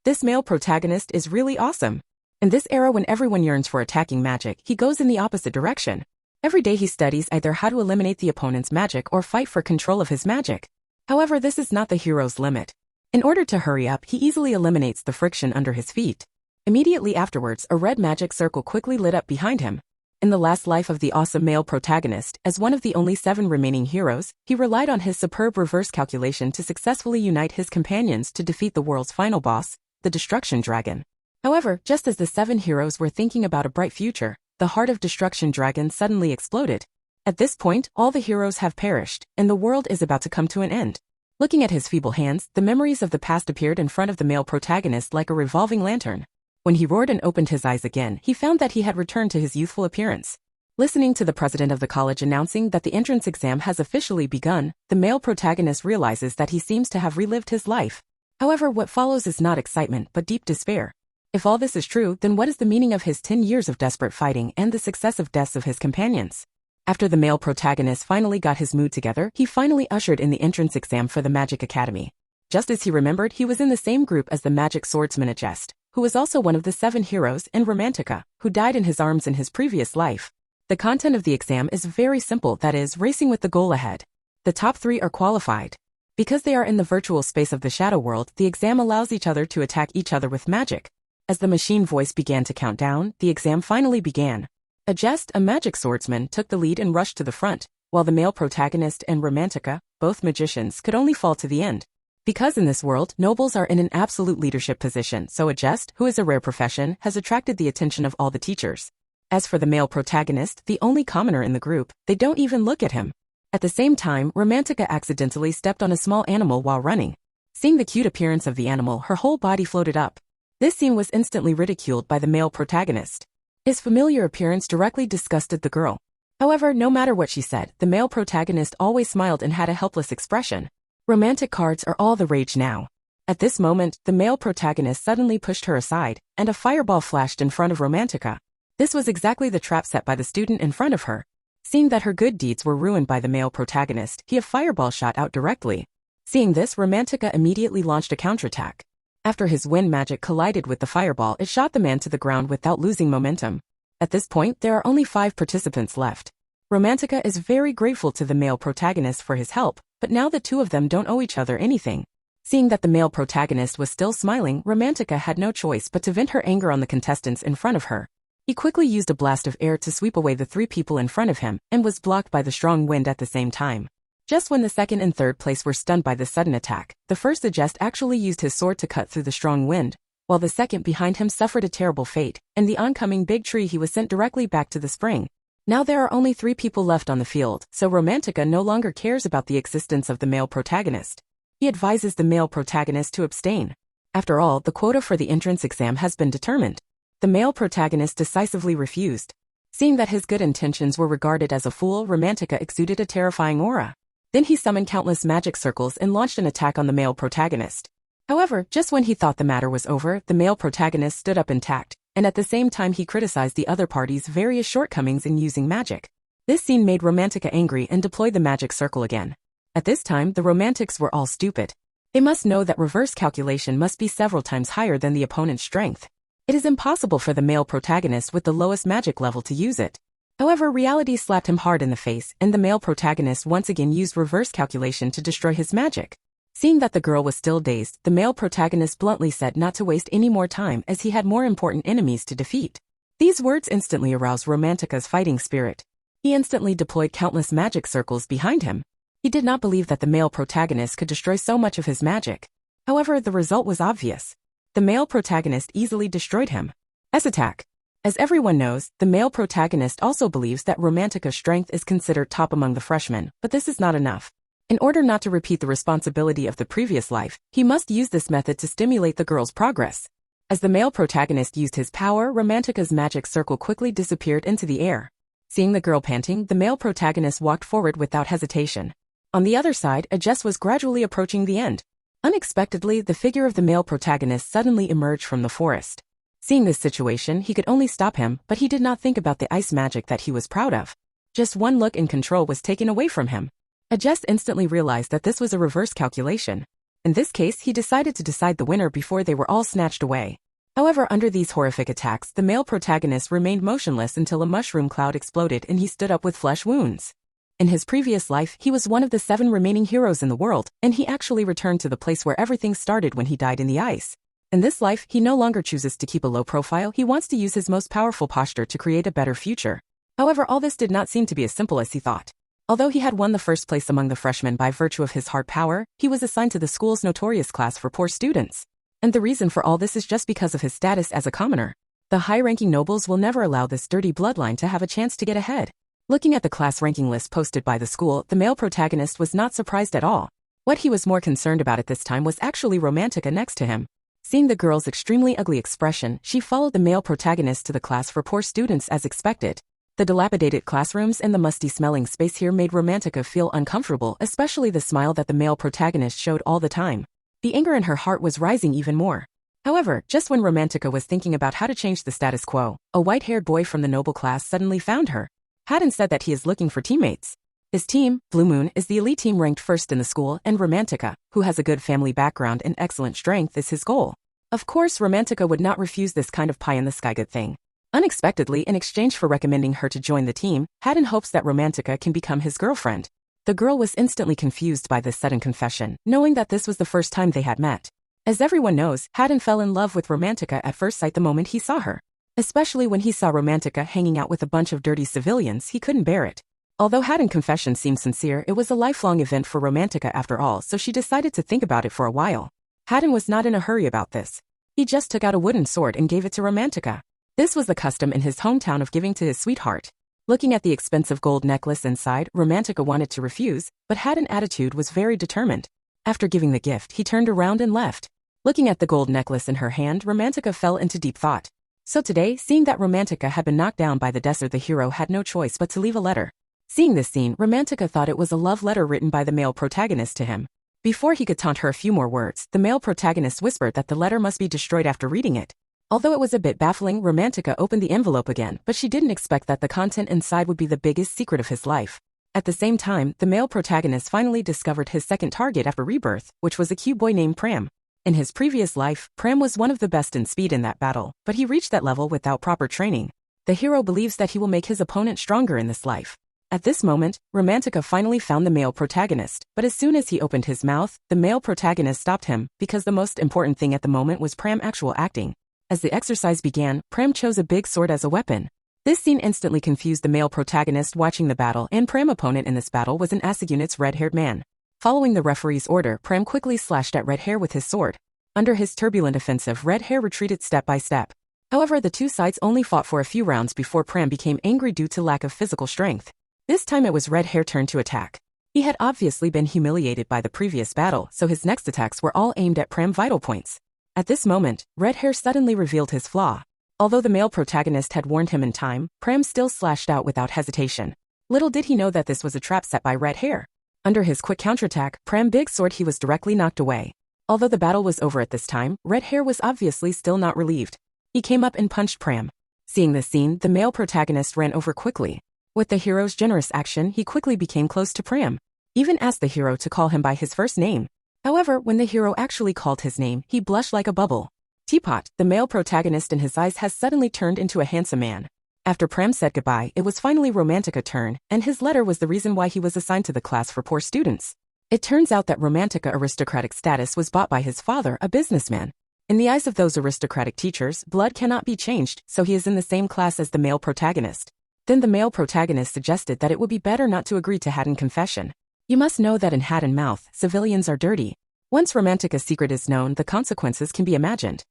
This male protagonist is really awesome. In this era when everyone yearns for attacking magic, he goes in the opposite direction. Every day he studies either how to eliminate the opponent's magic or fight for control of his magic. However, this is not the hero's limit. In order to hurry up, he easily eliminates the friction under his feet. Immediately afterwards, a red magic circle quickly lit up behind him. In the last life of the awesome male protagonist, as one of the only 7 remaining heroes, he relied on his superb reverse calculation to successfully unite his companions to defeat the world's final boss, the Destruction Dragon. However, just as the 7 heroes were thinking about a bright future, the heart of Destruction Dragon suddenly exploded. At this point, all the heroes have perished, and the world is about to come to an end. Looking at his feeble hands, the memories of the past appeared in front of the male protagonist like a revolving lantern. When he roared and opened his eyes again, he found that he had returned to his youthful appearance. Listening to the president of the college announcing that the entrance exam has officially begun, the male protagonist realizes that he seems to have relived his life. However, what follows is not excitement but deep despair. If all this is true, then what is the meaning of his 10 years of desperate fighting and the successive deaths of his companions? After the male protagonist finally got his mood together, he finally ushered in the entrance exam for the Magic Academy. Just as he remembered, he was in the same group as the magic swordsman Adjust, who was also one of the 7 heroes, and Romantica, who died in his arms in his previous life. The content of the exam is very simple, that is, racing with the goal ahead. The top 3 are qualified. Because they are in the virtual space of the shadow world, the exam allows each other to attack each other with magic. As the machine voice began to count down, the exam finally began. Adjust, a magic swordsman, took the lead and rushed to the front, while the male protagonist and Romantica, both magicians, could only fall to the end. Because in this world, nobles are in an absolute leadership position, so Adjust, who is a rare profession, has attracted the attention of all the teachers. As for the male protagonist, the only commoner in the group, they don't even look at him. At the same time, Romantica accidentally stepped on a small animal while running. Seeing the cute appearance of the animal, her whole body floated up. This scene was instantly ridiculed by the male protagonist. His familiar appearance directly disgusted the girl. However, no matter what she said, the male protagonist always smiled and had a helpless expression. Romantic cards are all the rage now. At this moment, the male protagonist suddenly pushed her aside, and a fireball flashed in front of Romantica. This was exactly the trap set by the student in front of her. Seeing that her good deeds were ruined by the male protagonist, a fireball shot out directly. Seeing this, Romantica immediately launched a counterattack. After his wind magic collided with the fireball, it shot the man to the ground without losing momentum. At this point, there are only 5 participants left. Romantica is very grateful to the male protagonist for his help, but now the 2 of them don't owe each other anything. Seeing that the male protagonist was still smiling, Romantica had no choice but to vent her anger on the contestants in front of her. He quickly used a blast of air to sweep away the 3 people in front of him, and was blocked by the strong wind at the same time. Just when the 2nd and 3rd place were stunned by the sudden attack, the first Adjust actually used his sword to cut through the strong wind, while the second behind him suffered a terrible fate, and the oncoming big tree he was sent directly back to the spring. Now there are only 3 people left on the field, so Romantica no longer cares about the existence of the male protagonist. He advises the male protagonist to abstain. After all, the quota for the entrance exam has been determined. The male protagonist decisively refused. Seeing that his good intentions were regarded as a fool, Romantica exuded a terrifying aura. Then he summoned countless magic circles and launched an attack on the male protagonist. However, just when he thought the matter was over, the male protagonist stood up intact, and at the same time he criticized the other party's various shortcomings in using magic. This scene made Romantica angry and deployed the magic circle again. At this time, the Romantics were all stupid. They must know that reverse calculation must be several times higher than the opponent's strength. It is impossible for the male protagonist with the lowest magic level to use it. However, reality slapped him hard in the face, and the male protagonist once again used reverse calculation to destroy his magic. Seeing that the girl was still dazed, the male protagonist bluntly said not to waste any more time as he had more important enemies to defeat. These words instantly aroused Romantica's fighting spirit. He instantly deployed countless magic circles behind him. He did not believe that the male protagonist could destroy so much of his magic. However, the result was obvious. The male protagonist easily destroyed him. Attack. As everyone knows, the male protagonist also believes that Romantica's strength is considered top among the freshmen, but this is not enough. In order not to repeat the responsibility of the previous life, he must use this method to stimulate the girl's progress. As the male protagonist used his power, Romantica's magic circle quickly disappeared into the air. Seeing the girl panting, the male protagonist walked forward without hesitation. On the other side, Adjust was gradually approaching the end. Unexpectedly, the figure of the male protagonist suddenly emerged from the forest. Seeing this situation, he could only stop him, but he did not think about the ice magic that he was proud of. Just one look and control was taken away from him. Adjust instantly realized that this was a reverse calculation. In this case, he decided to decide the winner before they were all snatched away. However, under these horrific attacks, the male protagonist remained motionless until a mushroom cloud exploded and he stood up with flesh wounds. In his previous life, he was one of the 7 remaining heroes in the world, and he actually returned to the place where everything started when he died in the ice. In this life, he no longer chooses to keep a low profile, he wants to use his most powerful posture to create a better future. However, all this did not seem to be as simple as he thought. Although he had won the first place among the freshmen by virtue of his hard power, he was assigned to the school's notorious class for poor students. And the reason for all this is just because of his status as a commoner. The high-ranking nobles will never allow this dirty bloodline to have a chance to get ahead. Looking at the class ranking list posted by the school, the male protagonist was not surprised at all. What he was more concerned about at this time was actually Romantica next to him. Seeing the girl's extremely ugly expression, she followed the male protagonist to the class for poor students as expected. The dilapidated classrooms and the musty-smelling space here made Romantica feel uncomfortable, especially the smile that the male protagonist showed all the time. The anger in her heart was rising even more. However, just when Romantica was thinking about how to change the status quo, a white-haired boy from the noble class suddenly found her. Haddon said that he is looking for teammates. His team, Blue Moon, is the elite team ranked first in the school, and Romantica, who has a good family background and excellent strength, is his goal. Of course, Romantica would not refuse this kind of pie-in-the-sky good thing. Unexpectedly, in exchange for recommending her to join the team, Haddon hopes that Romantica can become his girlfriend. The girl was instantly confused by this sudden confession, knowing that this was the first time they had met. As everyone knows, Haddon fell in love with Romantica at first sight the moment he saw her. Especially when he saw Romantica hanging out with a bunch of dirty civilians, he couldn't bear it. Although Haddon's confession seemed sincere, it was a lifelong event for Romantica after all, so she decided to think about it for a while. Haddon was not in a hurry about this. He just took out a wooden sword and gave it to Romantica. This was the custom in his hometown of giving to his sweetheart. Looking at the expensive gold necklace inside, Romantica wanted to refuse, but Haddon's attitude was very determined. After giving the gift, he turned around and left. Looking at the gold necklace in her hand, Romantica fell into deep thought. So today, seeing that Romantica had been knocked down by the desert, the hero had no choice but to leave a letter. Seeing this scene, Romantica thought it was a love letter written by the male protagonist to him. Before he could taunt her a few more words, the male protagonist whispered that the letter must be destroyed after reading it. Although it was a bit baffling, Romantica opened the envelope again, but she didn't expect that the content inside would be the biggest secret of his life. At the same time, the male protagonist finally discovered his second target after rebirth, which was a cute boy named Pram. In his previous life, Pram was one of the best in speed in that battle, but he reached that level without proper training. The hero believes that he will make his opponent stronger in this life. At this moment, Romantica finally found the male protagonist, but as soon as he opened his mouth, the male protagonist stopped him, because the most important thing at the moment was Pram's actual acting. As the exercise began, Pram chose a big sword as a weapon. This scene instantly confused the male protagonist watching the battle, and Pram's opponent in this battle was an ASA unit's red-haired man. Following the referee's order, Pram quickly slashed at Red Hair with his sword. Under his turbulent offensive, Red Hair retreated step by step. However, the two sides only fought for a few rounds before Pram became angry due to lack of physical strength. This time it was Red Hair's turn to attack. He had obviously been humiliated by the previous battle, so his next attacks were all aimed at Pram's vital points. At this moment, Red Hair suddenly revealed his flaw. Although the male protagonist had warned him in time, Pram still slashed out without hesitation. Little did he know that this was a trap set by Red Hair. Under his quick counterattack, Pram's big sword, he was directly knocked away. Although the battle was over at this time, Red Hair was obviously still not relieved. He came up and punched Pram. Seeing this scene, the male protagonist ran over quickly. With the hero's generous action, he quickly became close to Pram. Even asked the hero to call him by his first name. However, when the hero actually called his name, he blushed like a bubble. Teapot, the male protagonist in his eyes has suddenly turned into a handsome man. After Pram said goodbye, it was finally Romantica's turn, and his letter was the reason why he was assigned to the class for poor students. It turns out that Romantica's aristocratic status was bought by his father, a businessman. In the eyes of those aristocratic teachers, blood cannot be changed, so he is in the same class as the male protagonist. Then the male protagonist suggested that it would be better not to agree to Haddon's confession. You must know that in Haddon's mouth, civilians are dirty. Once Romantica's secret is known, the consequences can be imagined.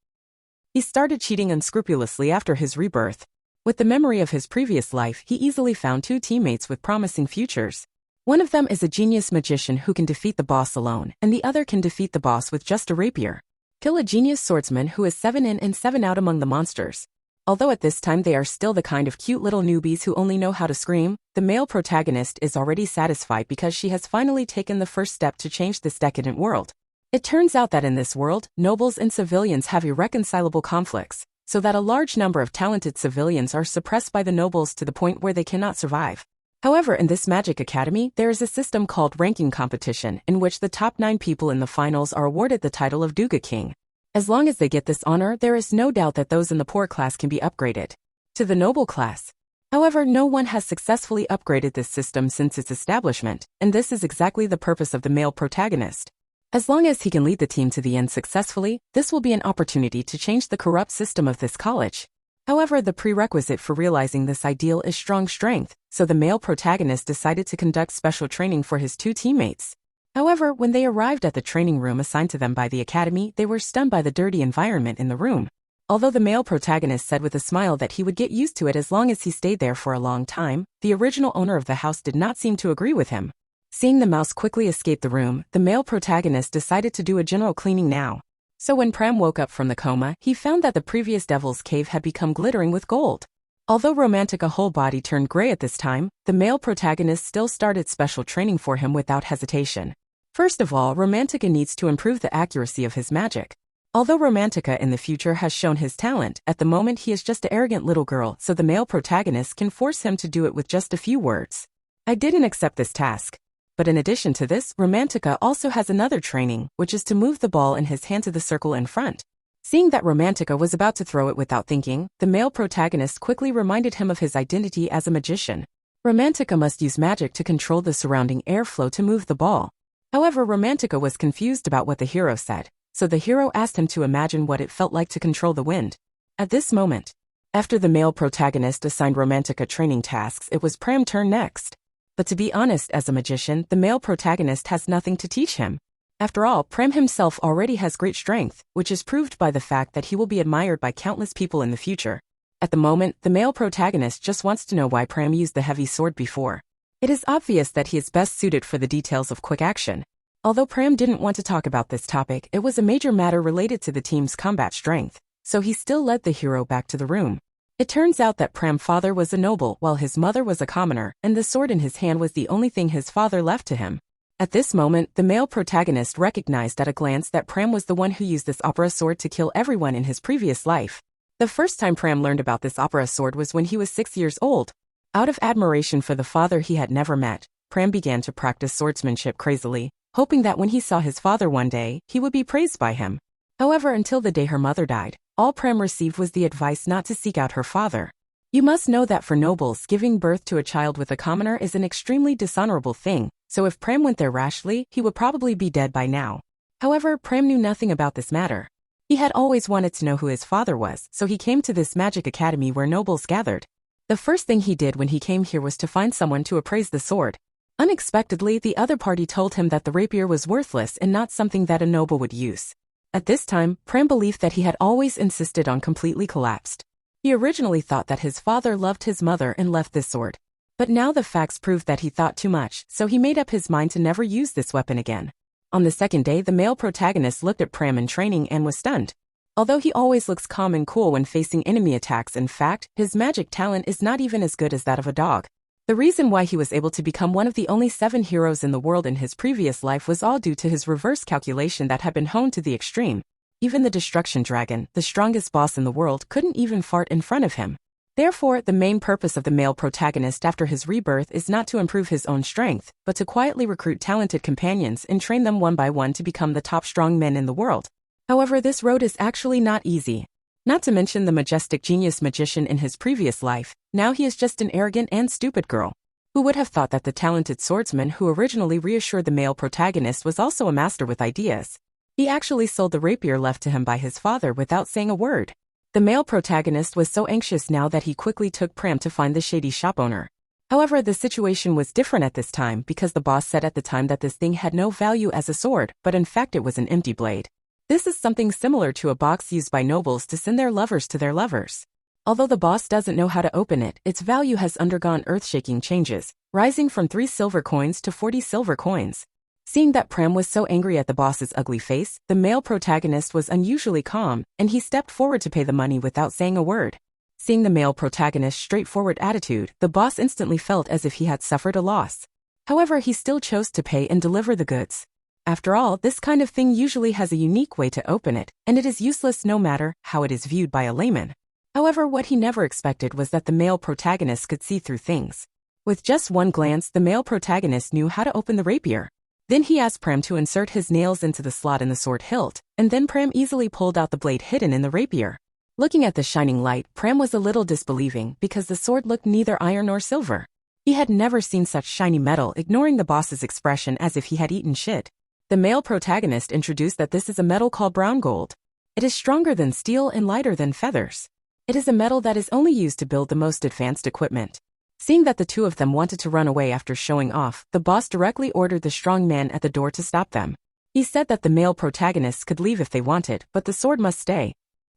He started cheating unscrupulously after his rebirth. With the memory of his previous life, he easily found two teammates with promising futures. One of them is a genius magician who can defeat the boss alone, and the other can defeat the boss with just a rapier. Kill a genius swordsman who is 7 in and 7 out among the monsters. Although at this time they are still the kind of cute little newbies who only know how to scream, the male protagonist is already satisfied because she has finally taken the first step to change this decadent world. It turns out that in this world, nobles and civilians have irreconcilable conflicts, so that a large number of talented civilians are suppressed by the nobles to the point where they cannot survive. However, in this Magic Academy, there is a system called ranking competition in which the top 9 people in the finals are awarded the title of Duga King. As long as they get this honor, there is no doubt that those in the poor class can be upgraded to the noble class. However, no one has successfully upgraded this system since its establishment, and this is exactly the purpose of the male protagonist. As long as he can lead the team to the end successfully, this will be an opportunity to change the corrupt system of this college. However, the prerequisite for realizing this ideal is strong strength, so the male protagonist decided to conduct special training for his 2 teammates. However, when they arrived at the training room assigned to them by the academy, they were stunned by the dirty environment in the room. Although the male protagonist said with a smile that he would get used to it as long as he stayed there for a long time, the original owner of the house did not seem to agree with him. Seeing the mouse quickly escape the room, the male protagonist decided to do a general cleaning now. So when Pram woke up from the coma, he found that the previous devil's cave had become glittering with gold. Although Romantica's whole body turned gray at this time, the male protagonist still started special training for him without hesitation. First of all, Romantica needs to improve the accuracy of his magic. Although Romantica in the future has shown his talent, at the moment he is just an arrogant little girl, so the male protagonist can force him to do it with just a few words. I didn't accept this task. But in addition to this, Romantica also has another training, which is to move the ball in his hand to the circle in front. Seeing that Romantica was about to throw it without thinking, the male protagonist quickly reminded him of his identity as a magician. Romantica must use magic to control the surrounding airflow to move the ball. However, Romantica was confused about what the hero said, so the hero asked him to imagine what it felt like to control the wind. At this moment, after the male protagonist assigned Romantica training tasks, it was Pram's turn next. But to be honest, as a magician, the male protagonist has nothing to teach him. After all, Pram himself already has great strength, which is proved by the fact that he will be admired by countless people in the future. At the moment, the male protagonist just wants to know why Pram used the heavy sword before. It is obvious that he is best suited for the details of quick action. Although Pram didn't want to talk about this topic, it was a major matter related to the team's combat strength, so he still led the hero back to the room. It turns out that Pram's father was a noble while his mother was a commoner, and the sword in his hand was the only thing his father left to him. At this moment, the male protagonist recognized at a glance that Pram was the one who used this opera sword to kill everyone in his previous life. The first time Pram learned about this opera sword was when he was 6 years old. Out of admiration for the father he had never met, Pram began to practice swordsmanship crazily, hoping that when he saw his father one day, he would be praised by him. However, until the day her mother died, all Pram received was the advice not to seek out her father. You must know that for nobles, giving birth to a child with a commoner is an extremely dishonorable thing, so if Pram went there rashly, he would probably be dead by now. However, Pram knew nothing about this matter. He had always wanted to know who his father was, so he came to this magic academy where nobles gathered. The first thing he did when he came here was to find someone to appraise the sword. Unexpectedly, the other party told him that the rapier was worthless and not something that a noble would use. At this time, Pram believed that he had always insisted on completely collapsed. He originally thought that his father loved his mother and left this sword. But now the facts proved that he thought too much, so he made up his mind to never use this weapon again. On the second day, the male protagonist looked at Pram in training and was stunned. Although he always looks calm and cool when facing enemy attacks, in fact, his magic talent is not even as good as that of a dog. The reason why he was able to become one of the only 7 heroes in the world in his previous life was all due to his reverse calculation that had been honed to the extreme. Even the Destruction Dragon, the strongest boss in the world, couldn't even fart in front of him. Therefore, the main purpose of the male protagonist after his rebirth is not to improve his own strength, but to quietly recruit talented companions and train them one by one to become the top strong men in the world. However, this road is actually not easy. Not to mention the majestic genius magician in his previous life, now he is just an arrogant and stupid girl. Who would have thought that the talented swordsman who originally reassured the male protagonist was also a master with ideas? He actually sold the rapier left to him by his father without saying a word. The male protagonist was so anxious now that he quickly took Pram to find the shady shop owner. However, the situation was different at this time because the boss said at the time that this thing had no value as a sword, but in fact it was an empty blade. This is something similar to a box used by nobles to send their lovers to their lovers. Although the boss doesn't know how to open it, its value has undergone earth-shaking changes, rising from 3 silver coins to 40 silver coins. Seeing that Pram was so angry at the boss's ugly face, the male protagonist was unusually calm, and he stepped forward to pay the money without saying a word. Seeing the male protagonist's straightforward attitude, the boss instantly felt as if he had suffered a loss. However, he still chose to pay and deliver the goods. After all, this kind of thing usually has a unique way to open it, and it is useless no matter how it is viewed by a layman. However, what he never expected was that the male protagonist could see through things. With just one glance, the male protagonist knew how to open the rapier. Then he asked Prem to insert his nails into the slot in the sword hilt, and then Prem easily pulled out the blade hidden in the rapier. Looking at the shining light, Prem was a little disbelieving because the sword looked neither iron nor silver. He had never seen such shiny metal, ignoring the boss's expression as if he had eaten shit. The male protagonist introduced that this is a metal called brown gold. It is stronger than steel and lighter than feathers. It is a metal that is only used to build the most advanced equipment. Seeing that the two of them wanted to run away after showing off, the boss directly ordered the strong man at the door to stop them. He said that the male protagonists could leave if they wanted, but the sword must stay.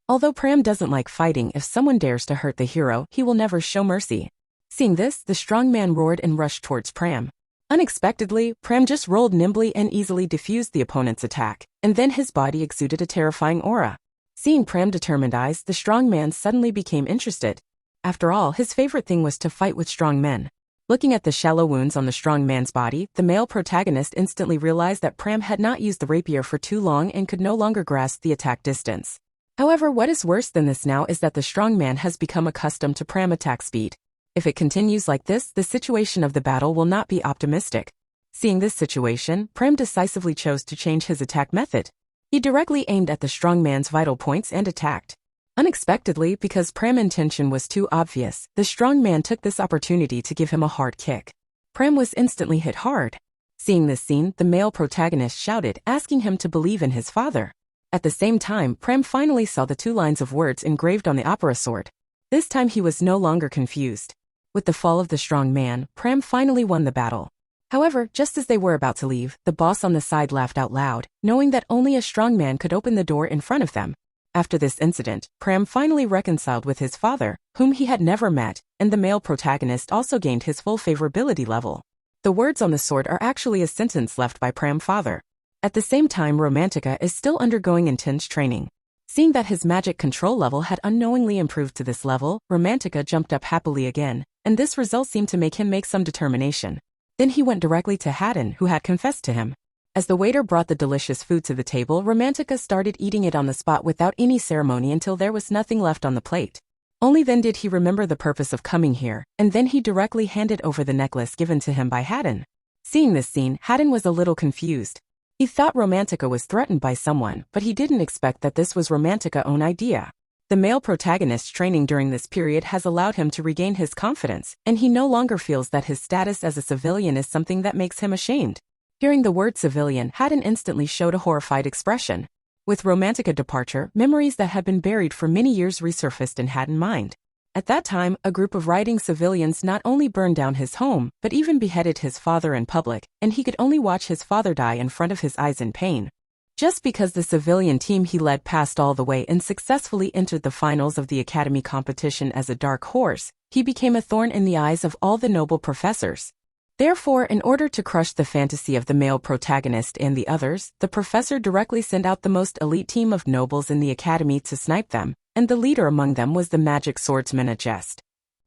Although Prem doesn't like fighting, if someone dares to hurt the hero, he will never show mercy. Seeing this, the strong man roared and rushed towards Prem. Unexpectedly, Prem just rolled nimbly and easily defused the opponent's attack, and then his body exuded a terrifying aura. Seeing Prem's determined eyes, the strong man suddenly became interested. After all, his favorite thing was to fight with strong men. Looking at the shallow wounds on the strong man's body, the male protagonist instantly realized that Prem had not used the rapier for too long and could no longer grasp the attack distance. However, what is worse than this now is that the strong man has become accustomed to Prem attack speed. If it continues like this, the situation of the battle will not be optimistic. Seeing this situation, Prem decisively chose to change his attack method. He directly aimed at the strong man's vital points and attacked. Unexpectedly, because Prem's intention was too obvious, the strong man took this opportunity to give him a hard kick. Prem was instantly hit hard. Seeing this scene, the male protagonist shouted, asking him to believe in his father. At the same time, Prem finally saw the 2 lines of words engraved on the opera sword. This time he was no longer confused. With the fall of the strong man, Prem finally won the battle. However, just as they were about to leave, the boss on the side laughed out loud, knowing that only a strong man could open the door in front of them. After this incident, Prem finally reconciled with his father, whom he had never met, and the male protagonist also gained his full favorability level. The words on the sword are actually a sentence left by Prem's father. At the same time, Romantica is still undergoing intense training. Seeing that his magic control level had unknowingly improved to this level, Romantica jumped up happily again, and this result seemed to make him make some determination. Then he went directly to Haddon, who had confessed to him. As the waiter brought the delicious food to the table, Romantica started eating it on the spot without any ceremony until there was nothing left on the plate. Only then did he remember the purpose of coming here, and then he directly handed over the necklace given to him by Haddon. Seeing this scene, Haddon was a little confused. He thought Romantica was threatened by someone, but he didn't expect that this was Romantica's own idea. The male protagonist's training during this period has allowed him to regain his confidence, and he no longer feels that his status as a civilian is something that makes him ashamed. Hearing the word civilian, Haddon instantly showed a horrified expression. With Romantica's departure, memories that had been buried for many years resurfaced in Haddon's mind. At that time, a group of rioting civilians not only burned down his home, but even beheaded his father in public, and he could only watch his father die in front of his eyes in pain. Just because the civilian team he led passed all the way and successfully entered the finals of the academy competition as a dark horse, he became a thorn in the eyes of all the noble professors. Therefore, in order to crush the fantasy of the male protagonist and the others, the professor directly sent out the most elite team of nobles in the academy to snipe them, and the leader among them was the magic swordsman Adjust,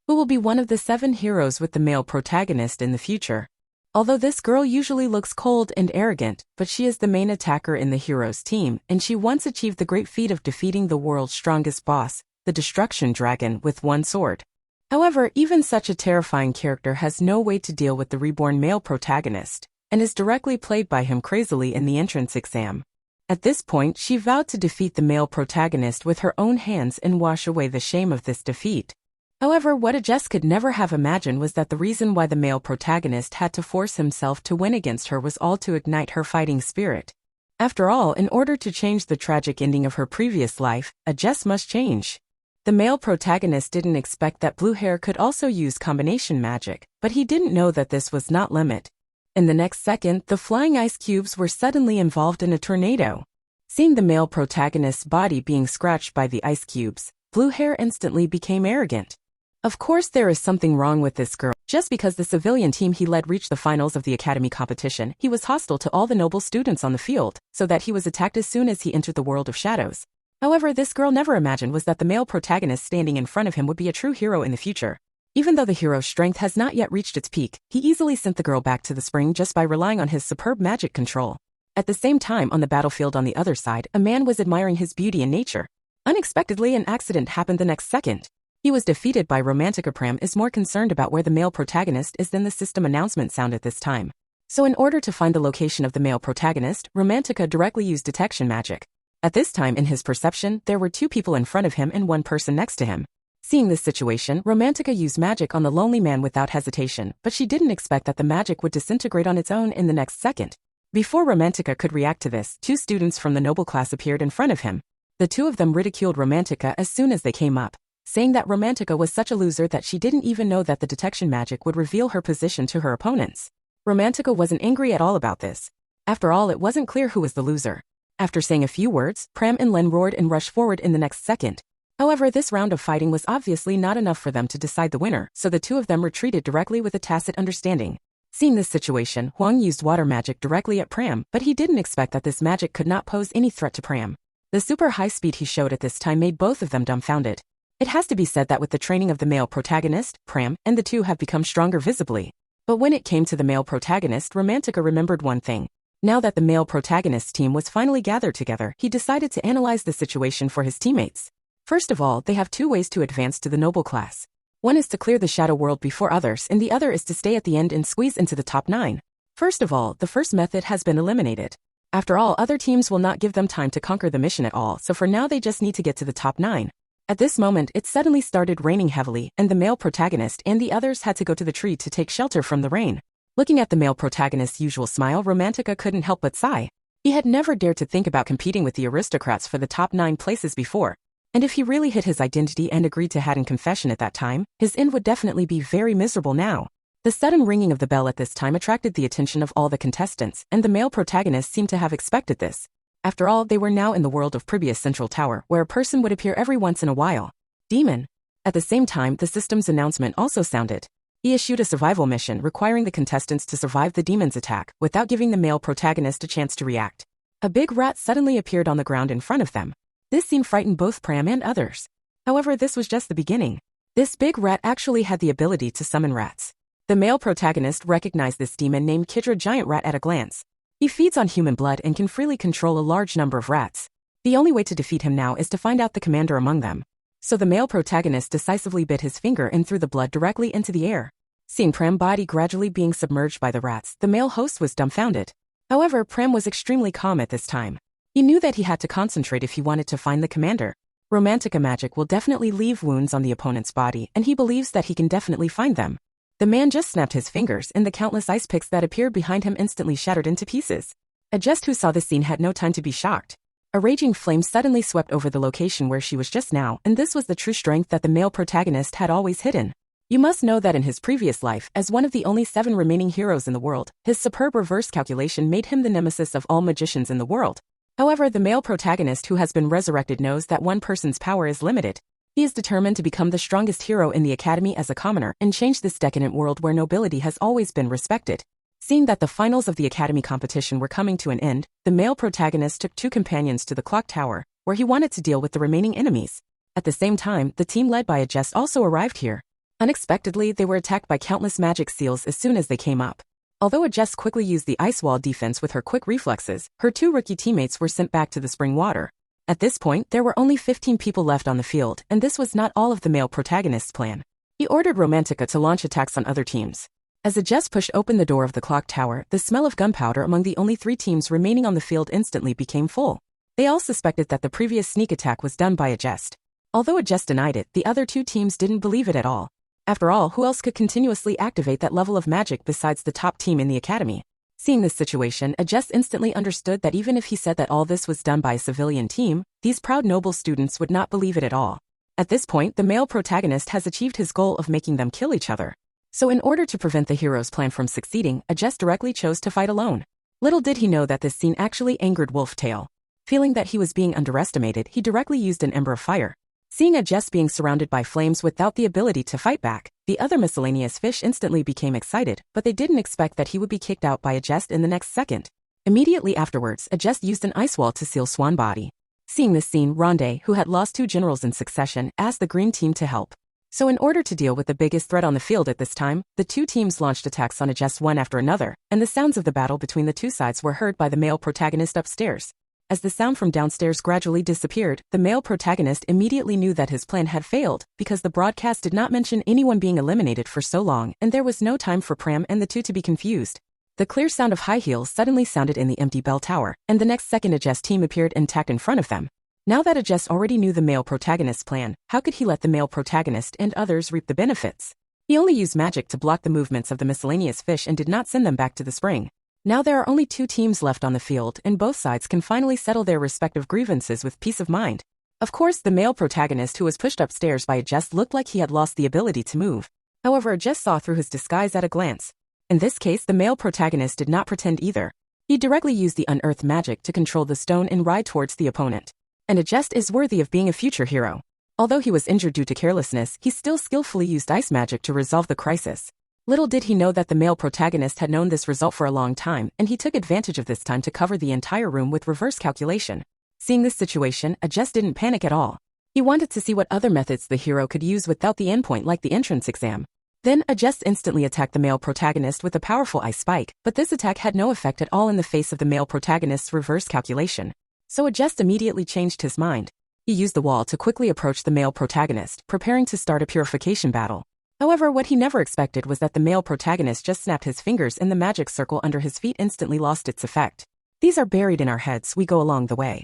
who will be one of the 7 heroes with the male protagonist in the future. Although this girl usually looks cold and arrogant, but she is the main attacker in the hero's team, and she once achieved the great feat of defeating the world's strongest boss, the Destruction Dragon, with one sword. However, even such a terrifying character has no way to deal with the reborn male protagonist, and is directly played by him crazily in the entrance exam. At this point, she vowed to defeat the male protagonist with her own hands and wash away the shame of this defeat. However, what Adjust could never have imagined was that the reason why the male protagonist had to force himself to win against her was all to ignite her fighting spirit. After all, in order to change the tragic ending of her previous life, Adjust must change. The male protagonist didn't expect that blue hair could also use combination magic, but he didn't know that this was not limit. In the next second, the flying ice cubes were suddenly involved in a tornado. Seeing the male protagonist's body being scratched by the ice cubes, blue hair instantly became arrogant. Of course there is something wrong with this girl. Just because the civilian team he led reached the finals of the academy competition, he was hostile to all the noble students on the field, so that he was attacked as soon as he entered the world of shadows. However, this girl never imagined was that the male protagonist standing in front of him would be a true hero in the future. Even though the hero's strength has not yet reached its peak, he easily sent the girl back to the spring just by relying on his superb magic control. At the same time, on the battlefield on the other side, a man was admiring his beauty and nature. Unexpectedly, an accident happened the next second. He was defeated by Romantica. Pram is more concerned about where the male protagonist is than the system announcement sound at this time. So in order to find the location of the male protagonist, Romantica directly used detection magic. At this time in his perception, there were 2 people in front of him and 1 person next to him. Seeing this situation, Romantica used magic on the lonely man without hesitation, but she didn't expect that the magic would disintegrate on its own in the next second. Before Romantica could react to this, 2 students from the noble class appeared in front of him. The 2 of them ridiculed Romantica as soon as they came up, saying that Romantica was such a loser that she didn't even know that the detection magic would reveal her position to her opponents. Romantica wasn't angry at all about this. After all, it wasn't clear who was the loser. After saying a few words, Pram and Len roared and rushed forward in the next second. However, this round of fighting was obviously not enough for them to decide the winner, so the 2 of them retreated directly with a tacit understanding. Seeing this situation, Huang used water magic directly at Pram, but he didn't expect that this magic could not pose any threat to Pram. The super high speed he showed at this time made both of them dumbfounded. It has to be said that with the training of the male protagonist, Pram, and the 2 have become stronger visibly. But when it came to the male protagonist, Romantica remembered one thing. Now that the male protagonist's team was finally gathered together, he decided to analyze the situation for his teammates. First of all, they have 2 ways to advance to the noble class. One is to clear the shadow world before others, and the other is to stay at the end and squeeze into the top 9. First of all, the first method has been eliminated. After all, other teams will not give them time to conquer the mission at all, so for now they just need to get to the top 9. At this moment, it suddenly started raining heavily, and the male protagonist and the others had to go to the tree to take shelter from the rain. Looking at the male protagonist's usual smile, Romantica couldn't help but sigh. He had never dared to think about competing with the aristocrats for the top 9 places before. And if he really hid his identity and agreed to Haddon confession at that time, his end would definitely be very miserable now. The sudden ringing of the bell at this time attracted the attention of all the contestants, and the male protagonist seemed to have expected this. After all, they were now in the world of Pribius Central Tower, where a person would appear every once in a while. Demon. At the same time, the system's announcement also sounded. He issued a survival mission requiring the contestants to survive the demon's attack without giving the male protagonist a chance to react. A big rat suddenly appeared on the ground in front of them. This scene frightened both Pram and others. However, this was just the beginning. This big rat actually had the ability to summon rats. The male protagonist recognized this demon named Kidra Giant Rat at a glance. He feeds on human blood and can freely control a large number of rats. The only way to defeat him now is to find out the commander among them. So the male protagonist decisively bit his finger and threw the blood directly into the air. Seeing Pram's body gradually being submerged by the rats, the male host was dumbfounded. However, Pram was extremely calm at this time. He knew that he had to concentrate if he wanted to find the commander. Romantica magic will definitely leave wounds on the opponent's body, and he believes that he can definitely find them. The man just snapped his fingers, and the countless ice picks that appeared behind him instantly shattered into pieces. Adjust, who saw this scene, had no time to be shocked. A raging flame suddenly swept over the location where she was just now, and this was the true strength that the male protagonist had always hidden. You must know that in his previous life, as one of the only 7 remaining heroes in the world, his superb reverse calculation made him the nemesis of all magicians in the world. However, the male protagonist who has been resurrected knows that one person's power is limited. He is determined to become the strongest hero in the academy as a commoner and change this decadent world where nobility has always been respected. Seeing that the finals of the academy competition were coming to an end, the male protagonist took 2 companions to the clock tower, where he wanted to deal with the remaining enemies. At the same time, the team led by Adjust also arrived here. Unexpectedly, they were attacked by countless magic seals as soon as they came up. Although Adjust quickly used the ice wall defense with her quick reflexes, her 2 rookie teammates were sent back to the spring water. At this point, there were only 15 people left on the field, and this was not all of the male protagonist's plan. He ordered Romantica to launch attacks on other teams. As Adjust pushed open the door of the clock tower, the smell of gunpowder among the only 3 teams remaining on the field instantly became full. They all suspected that the previous sneak attack was done by Adjust. Although Adjust denied it, the other 2 teams didn't believe it at all. After all, who else could continuously activate that level of magic besides the top team in the academy? Seeing this situation, Adjust instantly understood that even if he said that all this was done by a civilian team, these proud noble students would not believe it at all. At this point, the male protagonist has achieved his goal of making them kill each other. So in order to prevent the hero's plan from succeeding, Adjust directly chose to fight alone. Little did he know that this scene actually angered Wolftail. Feeling that he was being underestimated, he directly used an ember of fire. Seeing Adjust being surrounded by flames without the ability to fight back, the other miscellaneous fish instantly became excited, but they didn't expect that he would be kicked out by Adjust in the next second. Immediately afterwards, Adjust used an ice wall to seal Swan Body. Seeing this scene, Ronde, who had lost 2 generals in succession, asked the green team to help. So in order to deal with the biggest threat on the field at this time, the 2 teams launched attacks on Adjust one after another, and the sounds of the battle between the 2 sides were heard by the male protagonist upstairs. As the sound from downstairs gradually disappeared, the male protagonist immediately knew that his plan had failed, because the broadcast did not mention anyone being eliminated for so long, and there was no time for Pram and the two to be confused. The clear sound of high heels suddenly sounded in the empty bell tower, and the next second Ajess' team appeared intact in front of them. Now that Ajess already knew the male protagonist's plan, how could he let the male protagonist and others reap the benefits? He only used magic to block the movements of the miscellaneous fish and did not send them back to the spring. Now there are only 2 teams left on the field, and both sides can finally settle their respective grievances with peace of mind. Of course, the male protagonist who was pushed upstairs by Ajess looked like he had lost the ability to move. However, Ajess saw through his disguise at a glance. In this case, the male protagonist did not pretend either. He directly used the unearthed magic to control the stone and ride towards the opponent. And Ajess is worthy of being a future hero. Although he was injured due to carelessness, he still skillfully used ice magic to resolve the crisis. Little did he know that the male protagonist had known this result for a long time, and he took advantage of this time to cover the entire room with reverse calculation. Seeing this situation, Ajess didn't panic at all. He wanted to see what other methods the hero could use without the endpoint like the entrance exam. Then Ajess instantly attacked the male protagonist with a powerful ice spike, but this attack had no effect at all in the face of the male protagonist's reverse calculation. So Ajess immediately changed his mind. He used the wall to quickly approach the male protagonist, preparing to start a purification battle. However, what he never expected was that the male protagonist just snapped his fingers and the magic circle under his feet instantly lost its effect. These are buried in our heads, we go along the way.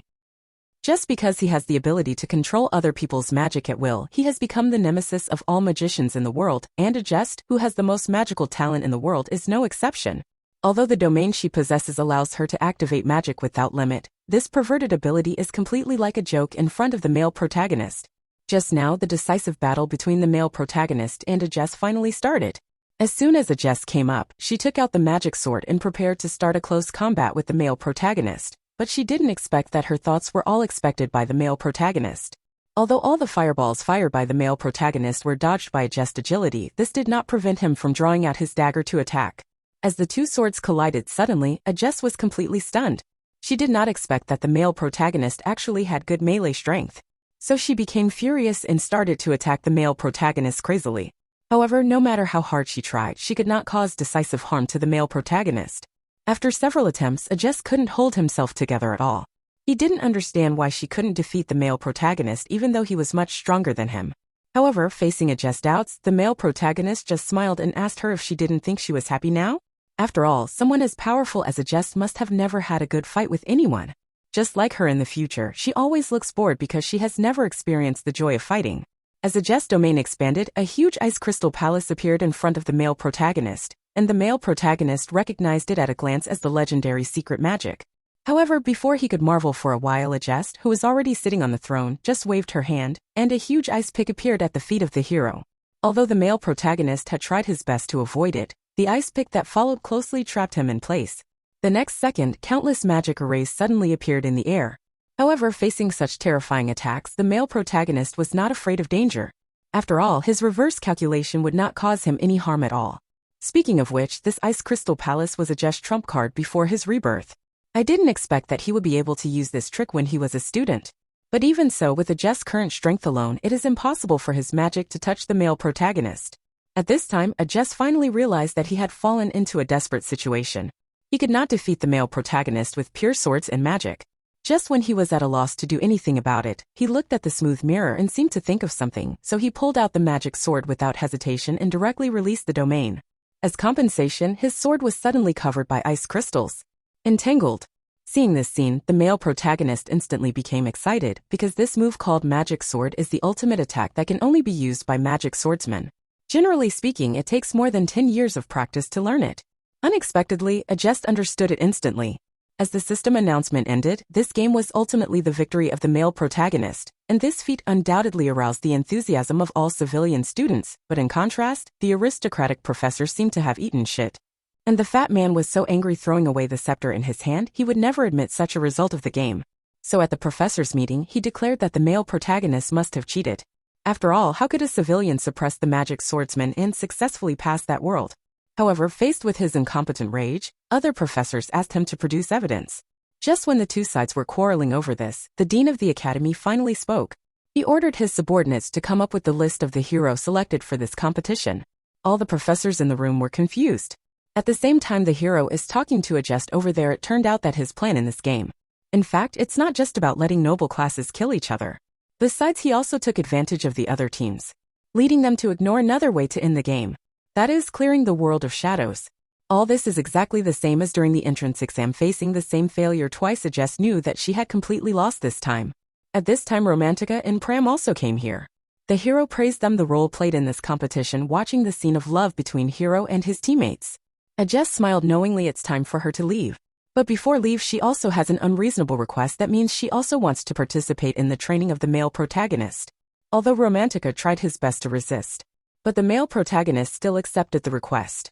Just because he has the ability to control other people's magic at will, he has become the nemesis of all magicians in the world, and Ajess, who has the most magical talent in the world, is no exception. Although the domain she possesses allows her to activate magic without limit, this perverted ability is completely like a joke in front of the male protagonist. Just now, the decisive battle between the male protagonist and Ajess finally started. As soon as Ajess came up, she took out the magic sword and prepared to start a close combat with the male protagonist, but she didn't expect that her thoughts were all expected by the male protagonist. Although all the fireballs fired by the male protagonist were dodged by Ajess' agility, this did not prevent him from drawing out his dagger to attack. As the 2 swords collided suddenly, Ajess was completely stunned. She did not expect that the male protagonist actually had good melee strength. So she became furious and started to attack the male protagonist crazily. However, no matter how hard she tried, she could not cause decisive harm to the male protagonist. After several attempts, Ajess couldn't hold himself together at all. He didn't understand why she couldn't defeat the male protagonist even though he was much stronger than him. However, facing Ajess' doubts, the male protagonist just smiled and asked her if she didn't think she was happy now. After all, someone as powerful as Ajess must have never had a good fight with anyone. Just like her in the future, she always looks bored because she has never experienced the joy of fighting. As Ajess' domain expanded, a huge ice crystal palace appeared in front of the male protagonist, and the male protagonist recognized it at a glance as the legendary secret magic. However, before he could marvel for a while, Ajess, who was already sitting on the throne, just waved her hand, and a huge ice pick appeared at the feet of the hero. Although the male protagonist had tried his best to avoid it, the ice pick that followed closely trapped him in place. The next second, countless magic arrays suddenly appeared in the air. However, facing such terrifying attacks, the male protagonist was not afraid of danger. After all, his reverse calculation would not cause him any harm at all. Speaking of which, this ice crystal palace was Ajess' trump card before his rebirth. I didn't expect that he would be able to use this trick when he was a student. But even so, with Ajess' current strength alone, it is impossible for his magic to touch the male protagonist. At this time, Ajess finally realized that he had fallen into a desperate situation. He could not defeat the male protagonist with pure swords and magic. Just when he was at a loss to do anything about it, he looked at the smooth mirror and seemed to think of something, so he pulled out the magic sword without hesitation and directly released the domain. As compensation, his sword was suddenly covered by ice crystals. Entangled. Seeing this scene, the male protagonist instantly became excited, because this move called Magic Sword is the ultimate attack that can only be used by magic swordsmen. Generally speaking, it takes more than 10 years of practice to learn it. Unexpectedly, Ajess understood it instantly. As the system announcement ended, this game was ultimately the victory of the male protagonist, and this feat undoubtedly aroused the enthusiasm of all civilian students, but in contrast, the aristocratic professor seemed to have eaten shit. And the fat man was so angry throwing away the scepter in his hand, he would never admit such a result of the game. So at the professor's meeting, he declared that the male protagonist must have cheated. After all, how could a civilian suppress the magic swordsman and successfully pass that world? However, faced with his incompetent rage, other professors asked him to produce evidence. Just when the two sides were quarreling over this, the dean of the academy finally spoke. He ordered his subordinates to come up with the list of the hero selected for this competition. All the professors in the room were confused. At the same time the hero is talking to Ajess over there, it turned out that his plan in this game In fact, it's not just about letting noble classes kill each other. Besides, he also took advantage of the other teams, leading them to ignore another way to end the game. That is, clearing the world of shadows. All this is exactly the same as during the entrance exam, facing the same failure twice. Jess knew that she had completely lost this time. At this time, Romantica and Pram also came here. The hero praised them the role played in this competition, watching the scene of love between Hero and his teammates. Jess smiled knowingly it's time for her to leave. But before leave, she also has an unreasonable request. That means she also wants to participate in the training of the male protagonist. Although Romantica tried his best to resist, but the male protagonist still accepted the request.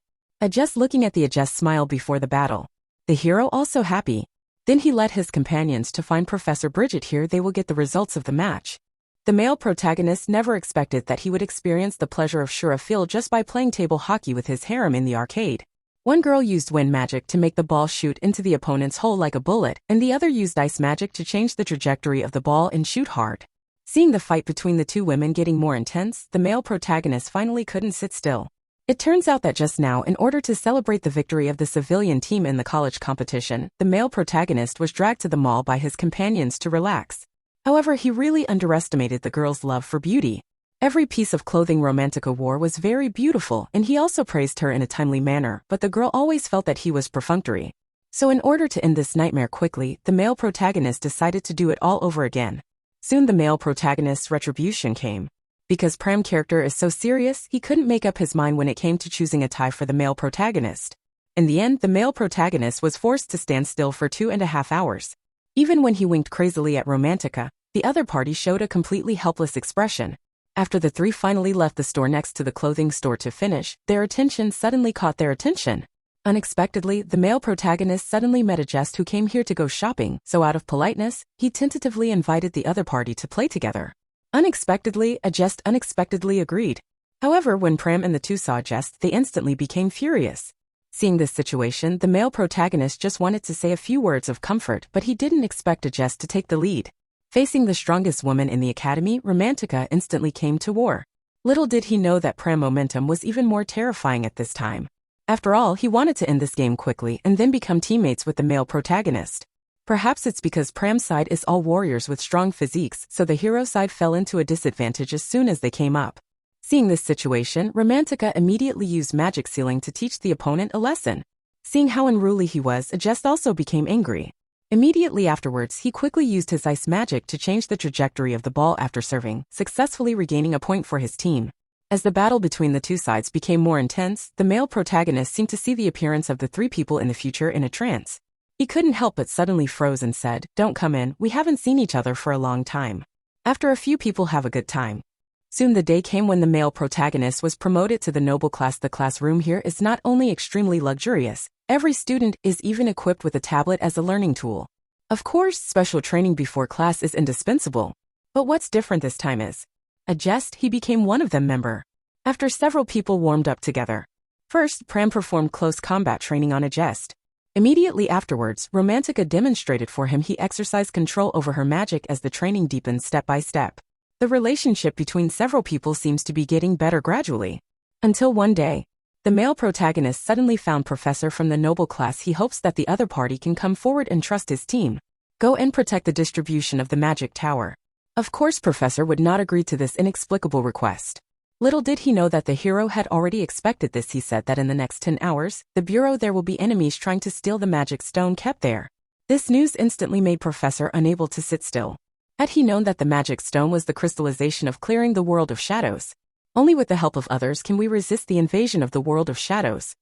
Jess looking at the Jess smile before the battle. The hero also happy. Then he led his companions to find Professor Bridget here. They will get the results of the match. The male protagonist never expected that he would experience the pleasure of Shura Field just by playing table hockey with his harem in the arcade. One girl used wind magic to make the ball shoot into the opponent's hole like a bullet, and the other used ice magic to change the trajectory of the ball and shoot hard. Seeing the fight between the two women getting more intense, the male protagonist finally couldn't sit still. It turns out that just now, in order to celebrate the victory of the civilian team in the college competition, the male protagonist was dragged to the mall by his companions to relax. However, he really underestimated the girl's love for beauty. Every piece of clothing Romantica wore was very beautiful, and he also praised her in a timely manner, but the girl always felt that he was perfunctory. So in order to end this nightmare quickly, the male protagonist decided to do it all over again. Soon the male protagonist's retribution came. Because Pram's character is so serious, he couldn't make up his mind when it came to choosing a tie for the male protagonist. In the end, the male protagonist was forced to stand still for 2.5 hours. Even when he winked crazily at Romantica, the other party showed a completely helpless expression. After the three finally left the store next to the clothing store to finish, their attention suddenly caught their attention. Unexpectedly, the male protagonist suddenly met a Jest who came here to go shopping, so out of politeness, he tentatively invited the other party to play together. Unexpectedly, a Jest unexpectedly agreed. However, when Pram and the two saw Jest, they instantly became furious. Seeing this situation, the male protagonist just wanted to say a few words of comfort, but he didn't expect a Jest to take the lead. Facing the strongest woman in the academy, Romantica instantly came to war. Little did he know that Pram momentum was even more terrifying at this time. After all, he wanted to end this game quickly and then become teammates with the male protagonist. Perhaps it's because Pram's side is all warriors with strong physiques, so the hero side fell into a disadvantage as soon as they came up. Seeing this situation, Romantica immediately used magic sealing to teach the opponent a lesson. Seeing how unruly he was, Jest also became angry. Immediately afterwards, he quickly used his ice magic to change the trajectory of the ball after serving, successfully regaining a point for his team. As the battle between the two sides became more intense, the male protagonist seemed to see the appearance of the three people in the future in a trance. He couldn't help but suddenly froze and said, "Don't come in, we haven't seen each other for a long time. After a few people have a good time." Soon the day came when the male protagonist was promoted to the noble class. The classroom here is not only extremely luxurious, every student is even equipped with a tablet as a learning tool. Of course, special training before class is indispensable. But what's different this time is, a Jest, he became one of them member. After several people warmed up together. First, Pram performed close combat training on a Jest. Immediately afterwards, Romantica demonstrated for him he exercised control over her magic as the training deepened step by step. The relationship between several people seems to be getting better gradually. Until one day, the male protagonist suddenly found Professor from the noble class. He hopes that the other party can come forward and trust his team. Go and protect the distribution of the magic tower. Of course, Professor would not agree to this inexplicable request. Little did he know that the hero had already expected this. He said that in the next 10 hours, the bureau there will be enemies trying to steal the magic stone kept there. This news instantly made Professor unable to sit still. Had he known that the magic stone was the crystallization of clearing the world of shadows? Only with the help of others can we resist the invasion of the world of shadows.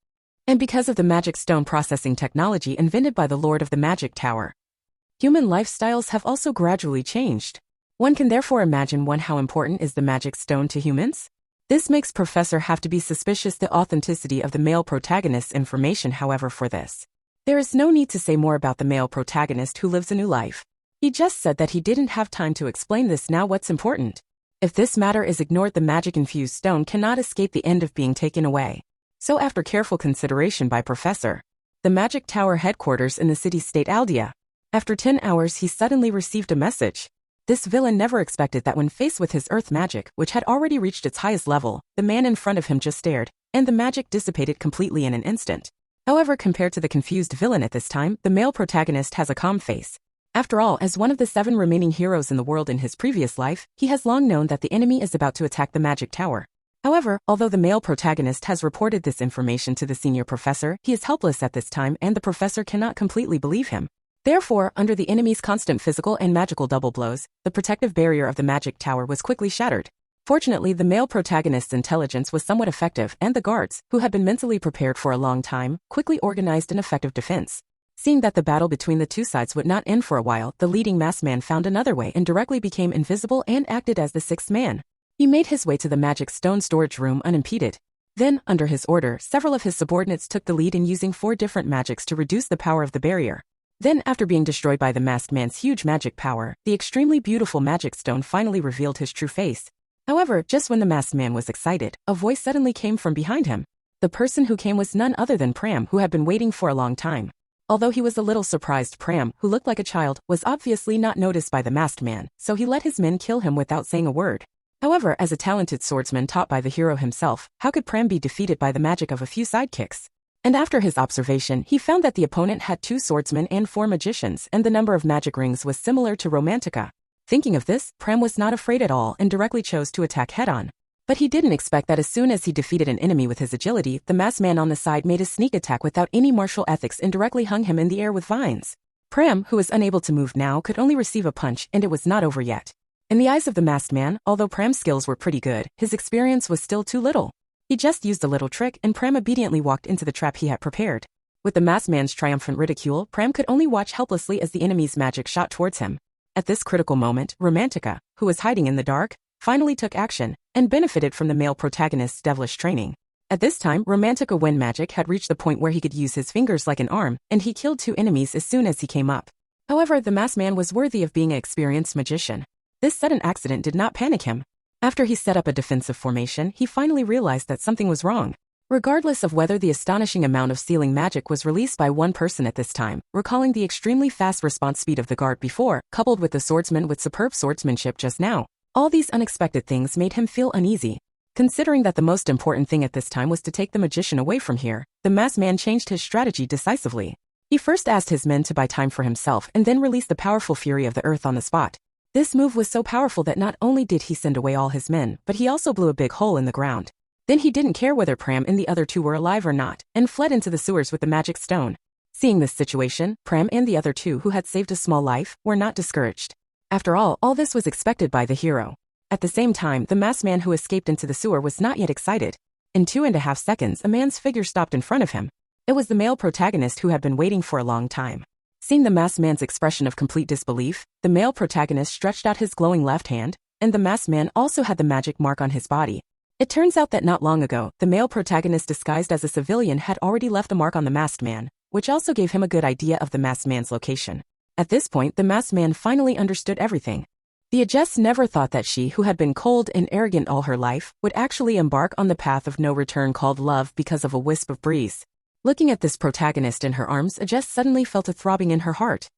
And because of the magic stone processing technology invented by the Lord of the Magic Tower, human lifestyles have also gradually changed. One can therefore imagine how important is the magic stone to humans? This makes Professor have to be suspicious the authenticity of the male protagonist's information. However, for this, there is no need to say more about the male protagonist who lives a new life. He just said that he didn't have time to explain this. Now what's important? If this matter is ignored, the magic-infused stone cannot escape the end of being taken away. So after careful consideration by Professor, the Magic Tower headquarters in the city-state Aldea. After 10 hours he suddenly received a message. This villain never expected that when faced with his earth magic, which had already reached its highest level, the man in front of him just stared, and the magic dissipated completely in an instant. However, compared to the confused villain at this time, the male protagonist has a calm face. After all, as one of the 7 remaining heroes in the world in his previous life, he has long known that the enemy is about to attack the magic tower. However, although the male protagonist has reported this information to the senior professor, he is helpless at this time and the professor cannot completely believe him. Therefore, under the enemy's constant physical and magical double blows, the protective barrier of the magic tower was quickly shattered. Fortunately, the male protagonist's intelligence was somewhat effective and the guards, who had been mentally prepared for a long time, quickly organized an effective defense. Seeing that the battle between the two sides would not end for a while, the leading masked man found another way and directly became invisible and acted as the 6th man. He made his way to the magic stone storage room unimpeded. Then, under his order, several of his subordinates took the lead in using 4 different magics to reduce the power of the barrier. Then, after being destroyed by the masked man's huge magic power, the extremely beautiful magic stone finally revealed his true face. However, just when the masked man was excited, a voice suddenly came from behind him. The person who came was none other than Pram, who had been waiting for a long time. Although he was a little surprised, Pram, who looked like a child, was obviously not noticed by the masked man, so he let his men kill him without saying a word. However, as a talented swordsman taught by the hero himself, how could Pram be defeated by the magic of a few sidekicks? And after his observation, he found that the opponent had 2 swordsmen and 4 magicians, and the number of magic rings was similar to Romantica. Thinking of this, Pram was not afraid at all and directly chose to attack head-on. But he didn't expect that as soon as he defeated an enemy with his agility, the masked man on the side made a sneak attack without any martial ethics and directly hung him in the air with vines. Pram, who was unable to move now, could only receive a punch, and it was not over yet. In the eyes of the masked man, although Pram's skills were pretty good, his experience was still too little. He just used a little trick, and Pram obediently walked into the trap he had prepared. With the masked man's triumphant ridicule, Pram could only watch helplessly as the enemy's magic shot towards him. At this critical moment, Romantica, who was hiding in the dark, finally took action, and benefited from the male protagonist's devilish training. At this time, Romantica wind magic had reached the point where he could use his fingers like an arm, and he killed 2 enemies as soon as he came up. However, the masked man was worthy of being an experienced magician. This sudden accident did not panic him. After he set up a defensive formation, he finally realized that something was wrong. Regardless of whether the astonishing amount of sealing magic was released by one person at this time, recalling the extremely fast response speed of the guard before, coupled with the swordsman with superb swordsmanship just now, all these unexpected things made him feel uneasy. Considering that the most important thing at this time was to take the magician away from here, the masked man changed his strategy decisively. He first asked his men to buy time for himself and then released the powerful fury of the earth on the spot. This move was so powerful that not only did he send away all his men, but he also blew a big hole in the ground. Then he didn't care whether Pram and the other 2 were alive or not, and fled into the sewers with the magic stone. Seeing this situation, Pram and the other 2 who had saved a small life were not discouraged. After all this was expected by the hero. At the same time, the masked man who escaped into the sewer was not yet excited. In 2.5 seconds, a man's figure stopped in front of him. It was the male protagonist who had been waiting for a long time. Seeing the masked man's expression of complete disbelief, the male protagonist stretched out his glowing left hand, and the masked man also had the magic mark on his body. It turns out that not long ago, the male protagonist disguised as a civilian had already left the mark on the masked man, which also gave him a good idea of the masked man's location. At this point, the masked man finally understood everything. The Aegis never thought that she, who had been cold and arrogant all her life, would actually embark on the path of no return called love because of a wisp of breeze. Looking at this protagonist in her arms, Aegis suddenly felt a throbbing in her heart.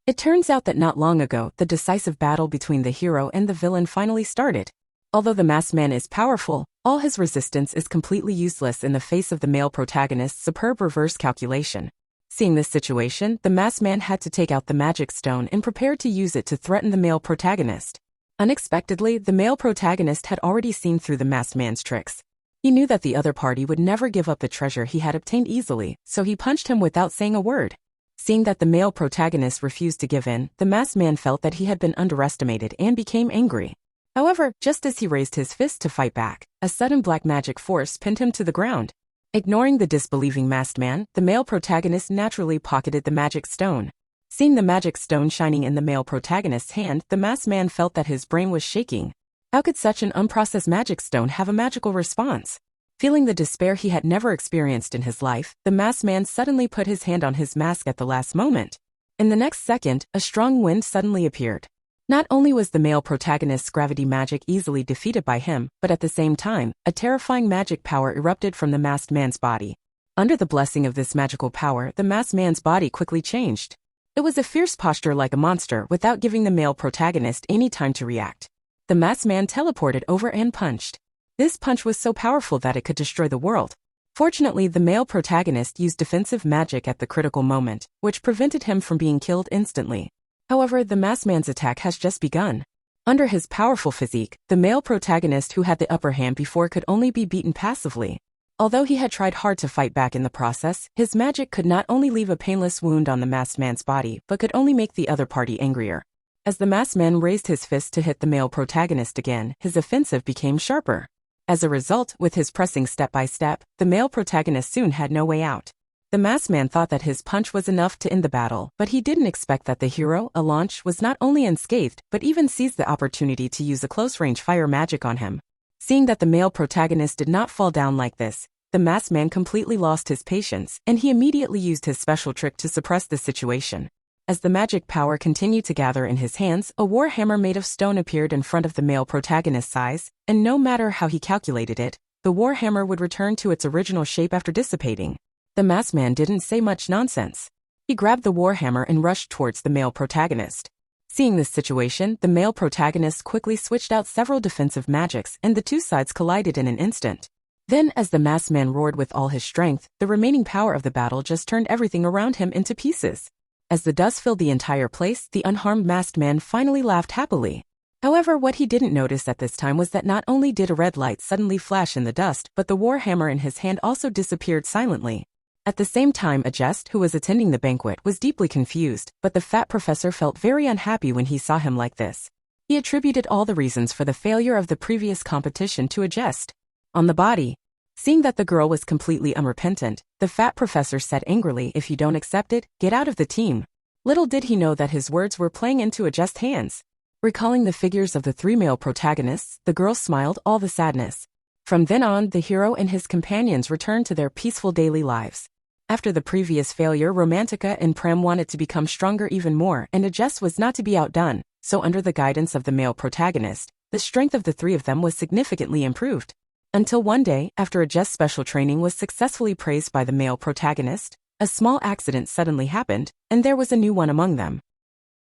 It turns out that not long ago, the decisive battle between the hero and the villain finally started. Although the masked man is powerful, all his resistance is completely useless in the face of the male protagonist's superb reverse calculation. Seeing this situation, the masked man had to take out the magic stone and prepared to use it to threaten the male protagonist. Unexpectedly, the male protagonist had already seen through the masked man's tricks. He knew that the other party would never give up the treasure he had obtained easily, so he punched him without saying a word. Seeing that the male protagonist refused to give in, the masked man felt that he had been underestimated and became angry. However, just as he raised his fist to fight back, a sudden black magic force pinned him to the ground. Ignoring the disbelieving masked man, the male protagonist naturally pocketed the magic stone. Seeing the magic stone shining in the male protagonist's hand, the masked man felt that his brain was shaking. How could such an unprocessed magic stone have a magical response? Feeling the despair he had never experienced in his life, the masked man suddenly put his hand on his mask at the last moment. In the next second, a strong wind suddenly appeared. Not only was the male protagonist's gravity magic easily defeated by him, but at the same time, a terrifying magic power erupted from the masked man's body. Under the blessing of this magical power, the masked man's body quickly changed. It was a fierce posture like a monster without giving the male protagonist any time to react. The masked man teleported over and punched. This punch was so powerful that it could destroy the world. Fortunately, the male protagonist used defensive magic at the critical moment, which prevented him from being killed instantly. However, the masked man's attack has just begun. Under his powerful physique, the male protagonist who had the upper hand before could only be beaten passively. Although he had tried hard to fight back in the process, his magic could not only leave a painless wound on the masked man's body but could only make the other party angrier. As the masked man raised his fist to hit the male protagonist again, his offensive became sharper. As a result, with his pressing step by step, the male protagonist soon had no way out. The masked man thought that his punch was enough to end the battle, but he didn't expect that the hero, Alanch, was not only unscathed but even seized the opportunity to use a close-range fire magic on him. Seeing that the male protagonist did not fall down like this, the masked man completely lost his patience, and he immediately used his special trick to suppress the situation. As the magic power continued to gather in his hands, a war hammer made of stone appeared in front of the male protagonist's eyes, and no matter how he calculated it, the war hammer would return to its original shape after dissipating. The masked man didn't say much nonsense. He grabbed the war hammer and rushed towards the male protagonist. Seeing this situation, the male protagonist quickly switched out several defensive magics and the two sides collided in an instant. Then, as the masked man roared with all his strength, the remaining power of the battle just turned everything around him into pieces. As the dust filled the entire place, the unharmed masked man finally laughed happily. However, what he didn't notice at this time was that not only did a red light suddenly flash in the dust, but the war hammer in his hand also disappeared silently. At the same time, Ajest, who was attending the banquet, was deeply confused, but the fat professor felt very unhappy when he saw him like this. He attributed all the reasons for the failure of the previous competition to Ajest. On the body. Seeing that the girl was completely unrepentant, the fat professor said angrily, "If you don't accept it, get out of the team." Little did he know that his words were playing into Ajest's hands. Recalling the figures of the three male protagonists, the girl smiled all the sadness. From then on, the hero and his companions returned to their peaceful daily lives. After the previous failure, Romantica and Prem wanted to become stronger even more, and Ajest was not to be outdone, so under the guidance of the male protagonist, the strength of the three of them was significantly improved. Until one day, after Ajest's special training was successfully praised by the male protagonist, a small accident suddenly happened, and there was a new one among them.